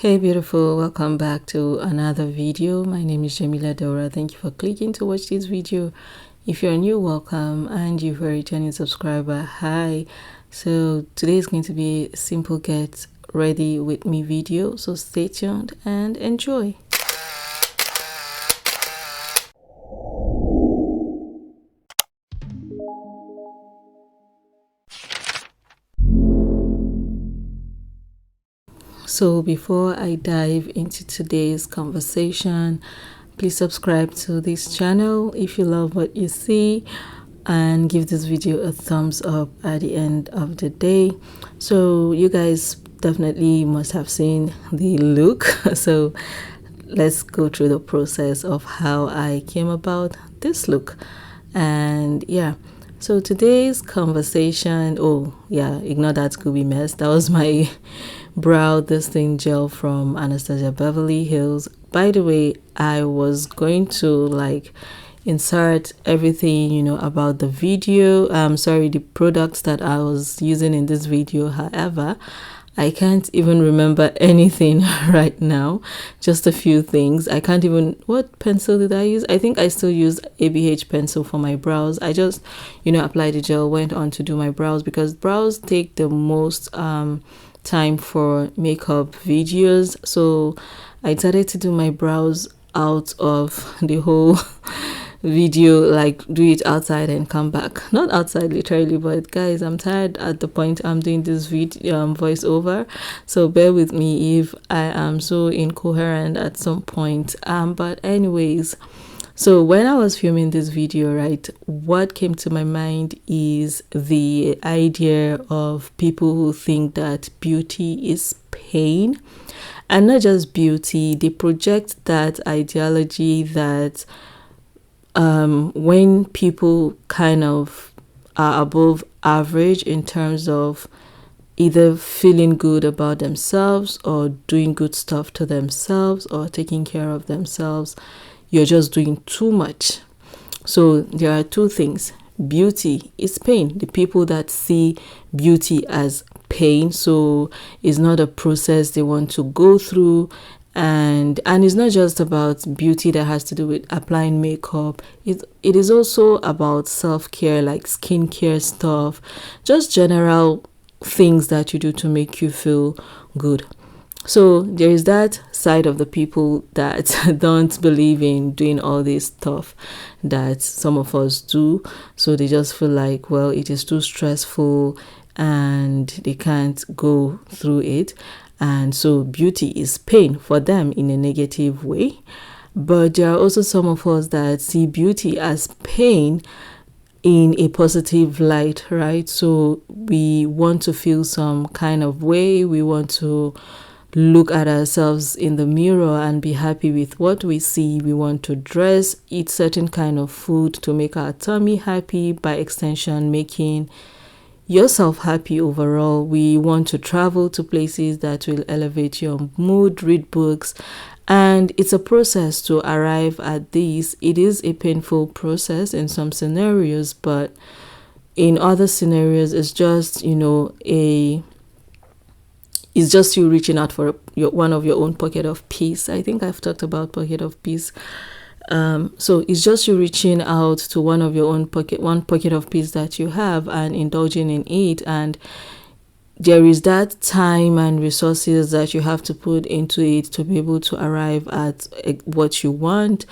Hey beautiful, welcome back to another video. My name is Jamila Daura. Thank you for clicking to watch this video. If you're new, welcome, and if you're a returning subscriber, hi. So today is going to be a simple get ready with me video, so stay tuned and enjoy. So before I dive into today's conversation, please subscribe to this channel if you love what you see, and give this video a thumbs up at the end of the day. So you guys definitely must have seen the look. So let's go through the process of how I came about this look. And yeah, so today's conversation, ignore that Scooby mess. That was my brow this thing gel from Anastasia Beverly Hills. By the way, I was going to insert everything about the video, the products that I was using in this video. However, I can't even remember anything right now, just a few things. I can't even, what pencil did I use? I think I still use ABH pencil for my brows. I just applied the gel, went on to do my brows, because brows take the most time for makeup videos. So I decided to do my brows out of the whole video, like do it outside and come back. Not outside literally, but guys, I'm tired at the point I'm doing this video voiceover, so bear with me if I am so incoherent at some point. But anyways, so when I was filming this video, right, what came to my mind is the idea of people who think that beauty is pain. And not just beauty, they project that ideology that when people kind of are above average in terms of either feeling good about themselves or doing good stuff to themselves or taking care of themselves, you're just doing too much. So there are two things. Beauty is pain. The people that see beauty as pain, so it's not a process they want to go through, and it's not just about beauty that has to do with applying makeup. It is also about self-care, like skincare stuff, just general things that you do to make you feel good. So there is that side of the people that don't believe in doing all this stuff that some of us do. So they just feel like, well, it is too stressful and they can't go through it. And so beauty is pain for them in a negative way. But there are also some of us that see beauty as pain in a positive light, right? So we want to feel some kind of way. We want to look at ourselves in the mirror and be happy with what we see. We want to dress, eat certain kind of food to make our tummy happy, by extension making yourself happy overall. We want to travel to places that will elevate your mood, read books, and it's a process to arrive at this. It is a painful process in some scenarios, but in other scenarios it's just it's just you reaching out for one of your own pocket of peace. I think I've talked about pocket of peace. So it's just you reaching out to one pocket of peace that you have and indulging in it. And there is that time and resources that you have to put into it to be able to arrive at what you want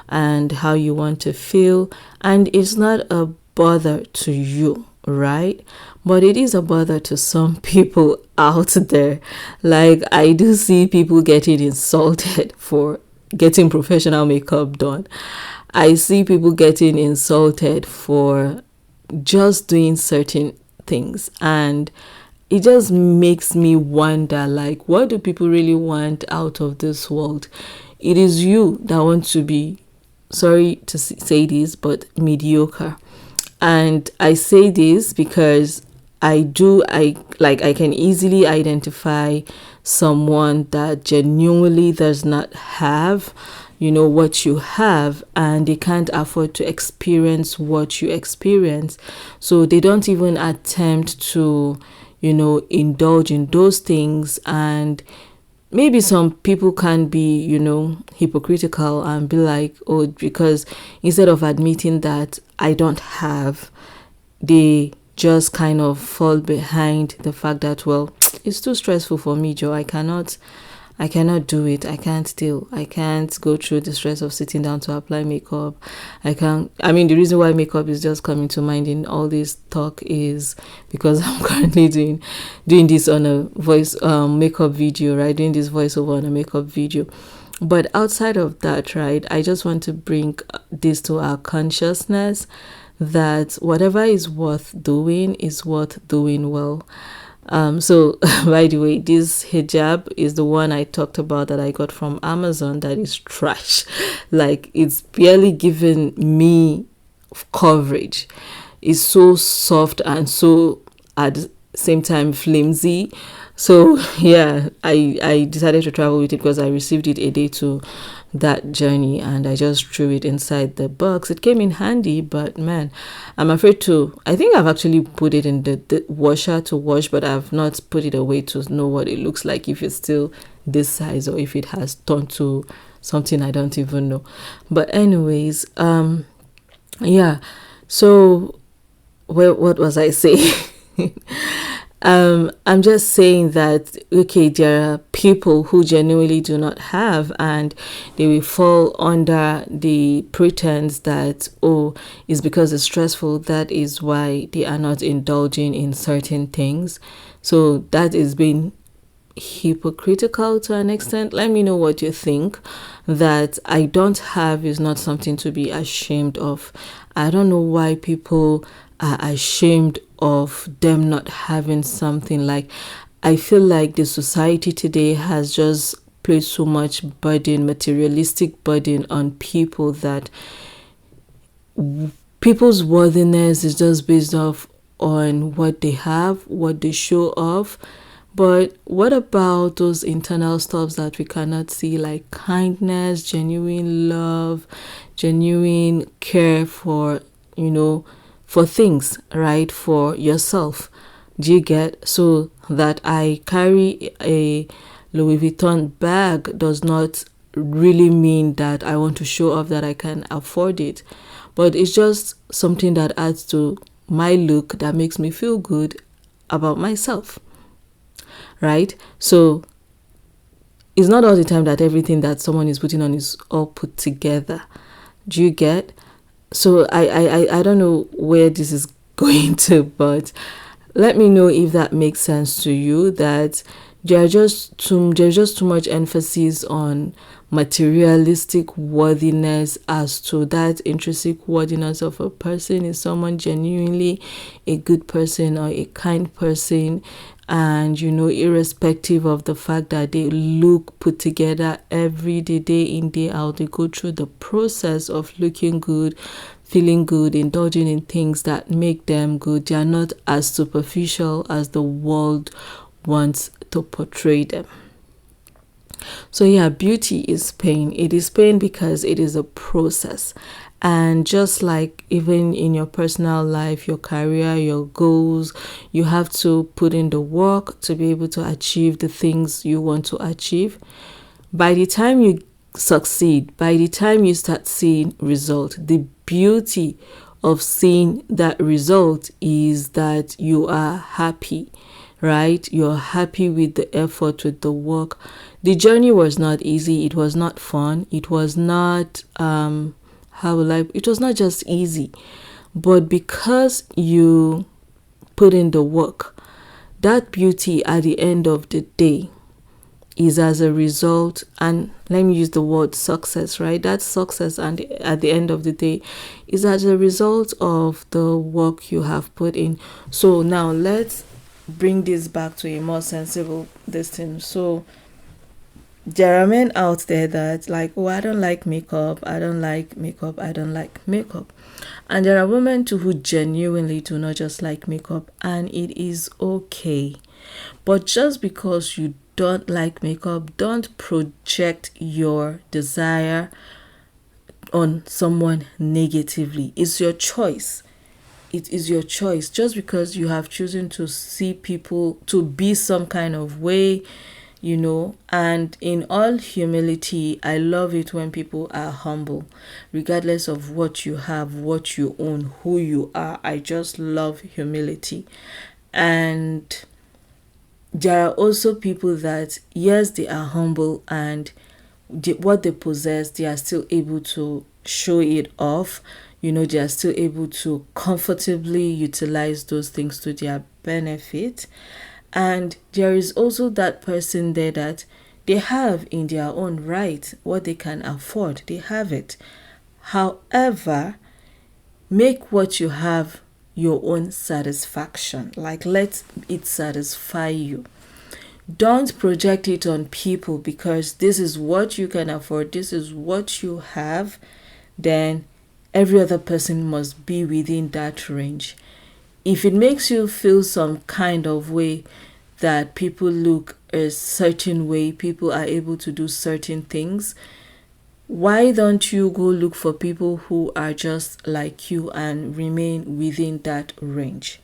and how you want to feel. And it's not a bother to you, right? But it is a bother to some people out there. Like, I do see people getting insulted for getting professional makeup done. I see people getting insulted for just doing certain things, and it just makes me wonder, like, what do people really want out of this world? It is you that want to be, sorry to say this, but mediocre. And I say this because I can easily identify someone that genuinely does not have what you have, and they can't afford to experience what you experience, so they don't even attempt to indulge in those things. And maybe some people can be, you know, hypocritical and be like, oh, because instead of admitting that I don't have, they just kind of fall behind the fact that, well, it's too stressful for me, Joe. I cannot do it. I can't go through the stress of sitting down to apply makeup. I mean, the reason why makeup is just coming to mind in all this talk is because I'm currently doing this on a voice makeup video, right? Doing this voiceover on a makeup video. But outside of that, right, I just want to bring this to our consciousness that whatever is worth doing is worth doing well. So by the way, this hijab is the one I talked about that I got from Amazon that is trash. Like, it's barely giving me coverage. It's so soft and so at the same time flimsy. So yeah, I decided to travel with it because I received it a day to that journey, and I just threw it inside the box. It came in handy, but man, I'm afraid to. I think I've actually put it in the washer to wash, but I've not put it away to know what it looks like, if it's still this size or if it has turned to something I don't even know. But anyways, yeah. So what was I saying? I'm just saying that, okay, there are people who genuinely do not have, and they will fall under the pretense that, oh, it's because it's stressful, that is why they are not indulging in certain things. So that is being hypocritical to an extent. Let me know what you think. That I don't have is not something to be ashamed of. I don't know why people are ashamed of them not having something. Like, I feel like the society today has just placed so much burden, materialistic burden on people, that people's worthiness is just based off on what they have, what they show off. But what about those internal stuffs that we cannot see, like kindness, genuine love, genuine care for, you know, for things, right? For yourself. Do you get? So that I carry a Louis Vuitton bag does not really mean that I want to show off that I can afford it. But it's just something that adds to my look, that makes me feel good about myself. Right? So it's not all the time that everything that someone is putting on is all put together. Do you get? So I don't know where this is going to, but let me know if that makes sense to you, that there's just too much emphasis on materialistic worthiness as to that intrinsic worthiness of a person. Is someone genuinely a good person or a kind person? And, you know, irrespective of the fact that they look put together every day in, day out, they go through the process of looking good, feeling good, indulging in things that make them good. They are not as superficial as the world wants to portray them. So yeah, beauty is pain. It is pain because it is a process. And just like even in your personal life, your career, your goals, you have to put in the work to be able to achieve the things you want to achieve. By the time you succeed, by the time you start seeing result, the beauty of seeing that result is that you are happy, right? You're happy with the effort, with the work. The journey was not easy. It was not fun. It was not, it was not just easy. But because you put in the work, that beauty at the end of the day is as a result, and let me use the word success, right? That success and at the end of the day is as a result of the work you have put in. So now let's bring this back to a more sensible distance. So there are men out there that like, oh, I don't like makeup, I don't like makeup, I don't like makeup. And there are women too who genuinely do not just like makeup, and it is okay. But just because you don't like makeup, don't project your desire on someone negatively. It's your choice. It is your choice. Just because you have chosen to see people to be some kind of way, you know. And in all humility, I love it when people are humble, regardless of what you have, what you own, who you are. I just love humility. And there are also people that, yes, they are humble, and what they possess, they are still able to show it off. You know, they are still able to comfortably utilize those things to their benefit. And there is also that person there that they have in their own right what they can afford. They have it. However, make what you have your own satisfaction. Like, let it satisfy you. Don't project it on people because this is what you can afford, this is what you have, then every other person must be within that range. If it makes you feel some kind of way that people look a certain way, people are able to do certain things, why don't you go look for people who are just like you and remain within that range?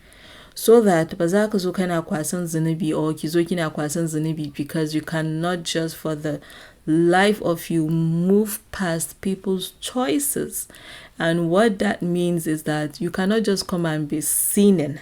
So that ba za ka zo kana kwasan zunubi or ki zo kina kwasan zunubi, because you cannot just for the life of you move past people's choices. And what that means is that you cannot just come and be sinning,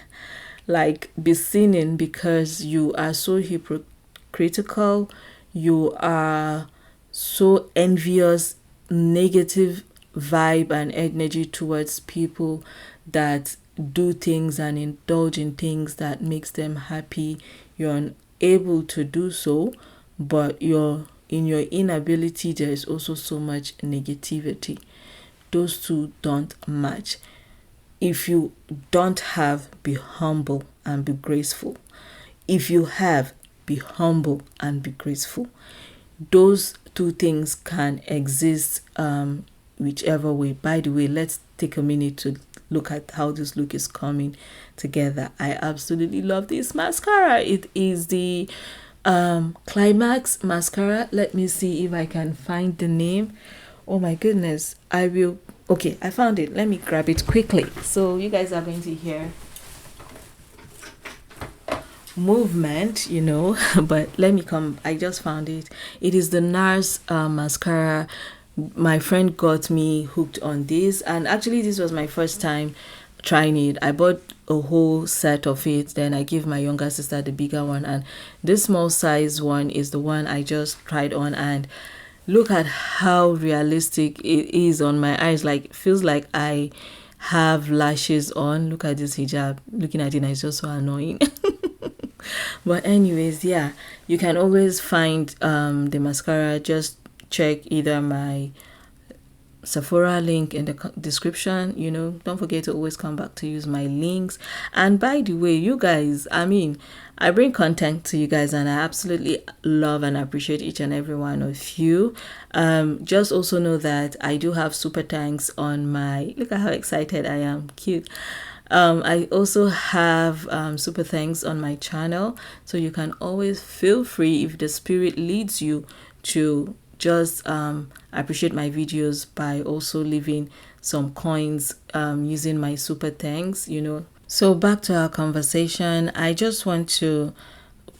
because you are so hypocritical, you are so envious, negative vibe and energy towards people that do things and indulge in things that makes them happy. You're unable to do so, but in your inability there is also so much negativity. Those two don't match. If you don't have, be humble and be graceful. If you have, be humble and be graceful. Those two things can exist whichever way. By the way, let's take a minute to look at how this look is coming together. I absolutely love this mascara. It is the Climax mascara. Let me see if I can find the name. Oh my goodness, okay, I found it. Let me grab it quickly. So you guys are going to hear movement, you know, but let me come. I just found it. It is the NARS mascara. My friend got me hooked on this, and actually this was my first time trying it. I bought a whole set of it, then I gave my younger sister the bigger one, and this small size one is the one I just tried on. And look at how realistic it is on my eyes. Like, it feels like I have lashes on. Look at this hijab. Looking at it now, it's just so annoying. But anyways, yeah, you can always find the mascara. Just check either my Sephora link in the description. You know, don't forget to always come back to use my links. And by the way, you guys, I bring content to you guys, and I absolutely love and appreciate each and every one of you. Just also know that I do have super thanks on my, look at how excited I am, cute. I also have super thanks on my channel, so you can always feel free, if the spirit leads you, to just appreciate my videos by also leaving some coins using my super thanks, you know. So back to our conversation. I just want to,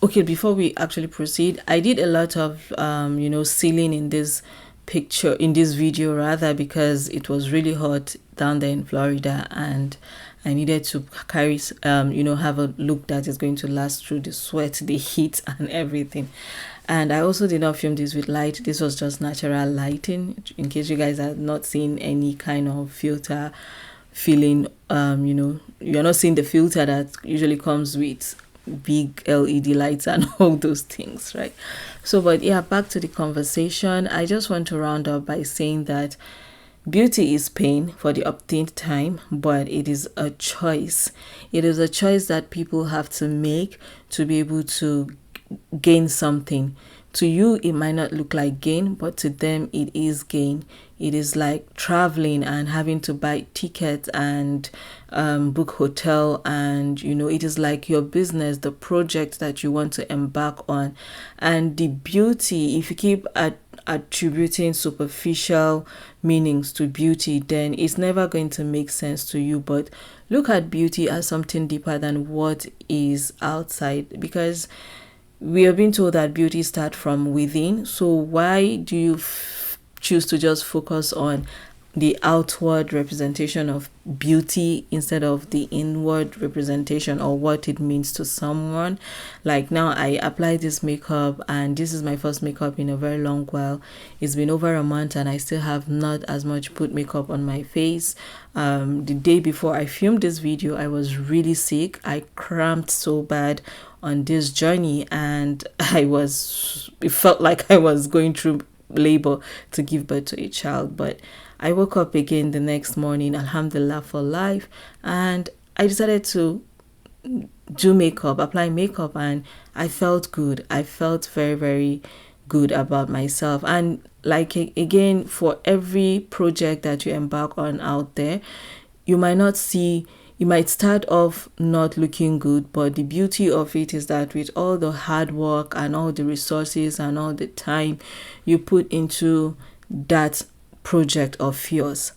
okay, before we actually proceed, I did a lot of you know, sealing in this video rather, because it was really hot down there in Florida, and I needed to carry you know, have a look that is going to last through the sweat, the heat and everything. And I also did not film this with light. This was just natural lighting, in case you guys have not seen any kind of filter feeling. You know, you're not seeing the filter that usually comes with big LED lights and all those things, right? So, but yeah, back to the conversation. I just want to round up by saying that beauty is pain for the obtained time, but it is a choice. It is a choice that people have to make to be able to gain something. To you, it might not look like gain, but to them, it is gain. It is like traveling and having to buy tickets and book hotel, and you know, it is like your business, the project that you want to embark on. And the beauty, if you keep attributing superficial meanings to beauty, then it's never going to make sense to you. But look at beauty as something deeper than what is outside, because we have been told that beauty starts from within. So why do you choose to just focus on the outward representation of beauty instead of the inward representation or what it means to someone? Like now I apply this makeup, and this is my first makeup in a very long while. It's been over a month and I still have not as much put makeup on my face. The day before I filmed this video, I was really sick. I cramped so bad on this journey, and it felt like I was going through labor to give birth to a child. But I woke up again the next morning, alhamdulillah for life, and I decided to do makeup, apply makeup, and I felt good. I felt very, very good about myself. And like again, for every project that you embark on out there, you might start off not looking good, but the beauty of it is that with all the hard work and all the resources and all the time you put into that project of yours,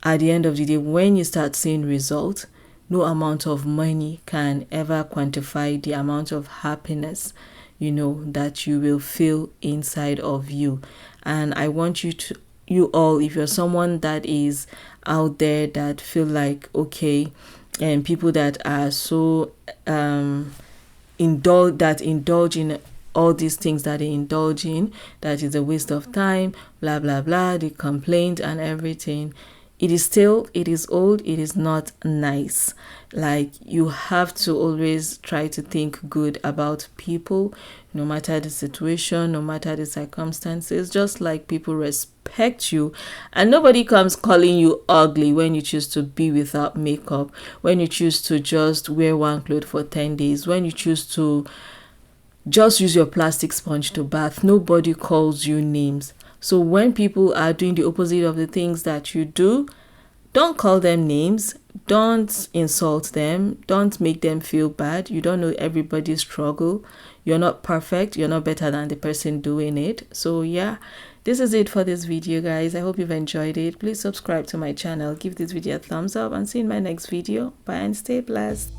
at the end of the day, when you start seeing results, no amount of money can ever quantify the amount of happiness, that you will feel inside of you. And I want you all, if you're someone that is out there that feel like, okay, and people that are so indulge in all these things that they indulge in, that is a waste of time, blah blah blah, the complaint and everything, it is old, it is not nice. Like, you have to always try to think good about people, no matter the situation, no matter the circumstances. Just like people respect you, and nobody comes calling you ugly when you choose to be without makeup, when you choose to just wear one cloth for 10 days, when you choose to just use your plastic sponge to bath. Nobody calls you names. So when people are doing the opposite of the things that you do, don't call them names. Don't insult them. Don't make them feel bad. You don't know everybody's struggle. You're not perfect. You're not better than the person doing it. So yeah, this is it for this video, guys. I hope you've enjoyed it. Please subscribe to my channel. Give this video a thumbs up, and see you in my next video. Bye and stay blessed.